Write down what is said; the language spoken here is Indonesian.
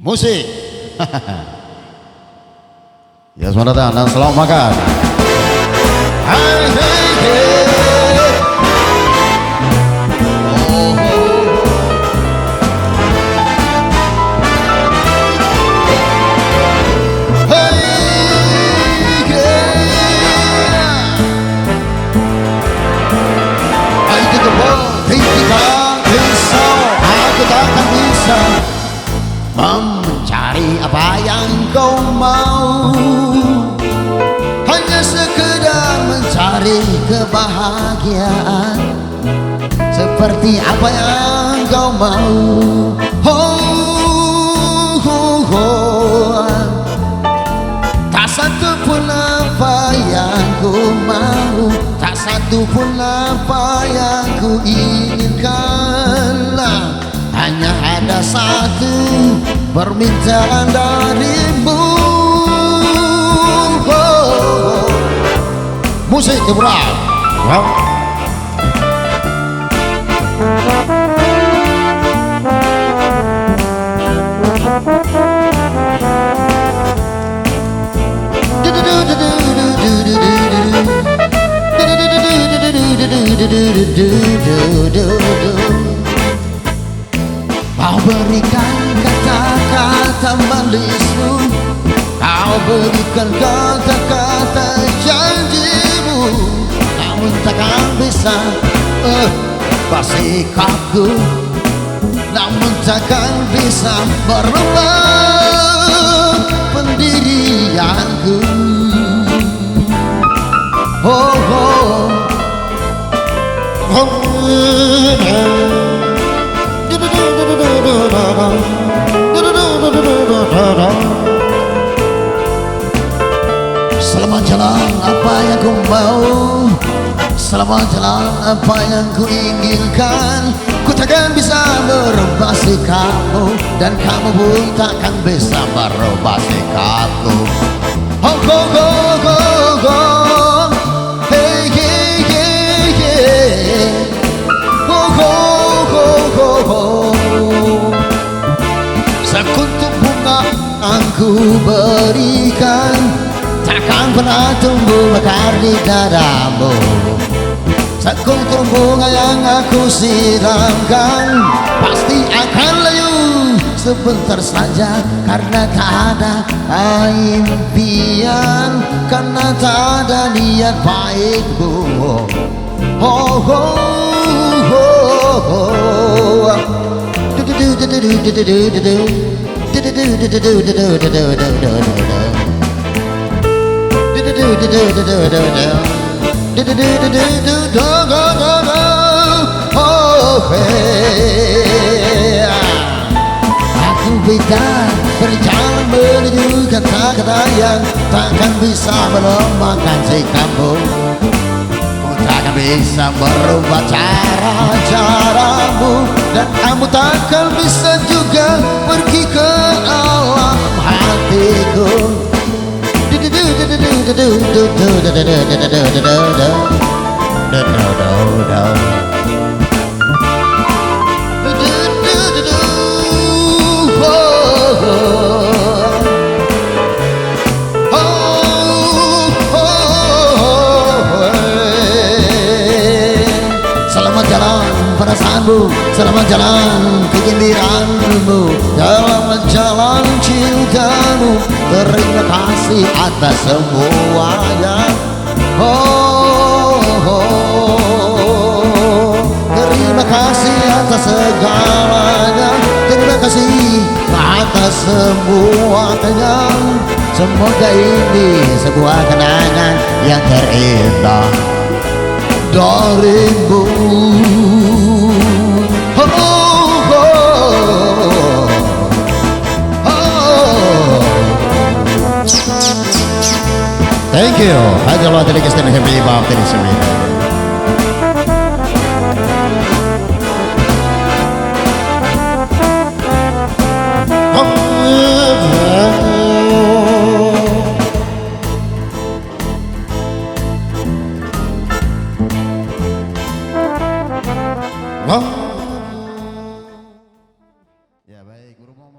Musik. Ya, selamat datang dan selamat makan. Hai, hai, hai. Oh, hai, hai. Aku tidak bisa, aku takkan bisa mencari apa yang kau mau, hanya sekedar mencari kebahagiaan seperti apa yang kau mau. Oh, oh, oh. Tak satu pun apa yang ku mau, tak satu pun apa yang ku inginkan. Hanya ada satu permintaan darimu. Oh, musik keberat. Wow. Kau berikan kata-kata manismu, kau berikan kata-kata janjimu, namun takkan bisa bersikapku, namun takkan bisa merubah pendirianku. Oh, oh, oh, selama jalan apa yang ku mau, selama jalan apa yang ku inginkan, ku takkan bisa merubah sikapmu, dan kamu pun takkan bisa merubah sikapku. Oh, go, go, go, go. Hey, hey, hey, hey. Oh, go, go, go, go. Sekuntum bunga yang ku berikan takkan pernah tumbuh mekar di dadamu. Sekuntum bunga yang aku siramkan pasti akan layu sebentar saja, karena tak ada impian, karena tak ada niat baikku. Oh, oh, oh, oh. Aku bisa berjalan menuju kata-kata yang takkan bisa melemahkan sikapmu. Ku takkan bisa merubah cara-caramu, dan kamu takkan bisa juga pergi ke alam hatiku. Selamat jalan perasaanmu, selamat jalan kegembiraanmu, selamat jalan cintamu. Terima kasih atas semuanya. Oh, oh, terima kasih atas segalanya. Terima kasih atas semuanya. Semoga ini sebuah kenangan yang terindah darimu. Oh, oh, oh. Thank you. Hadi Allah dari kesana happy birthday semua. Oh. Ya baik, guru mau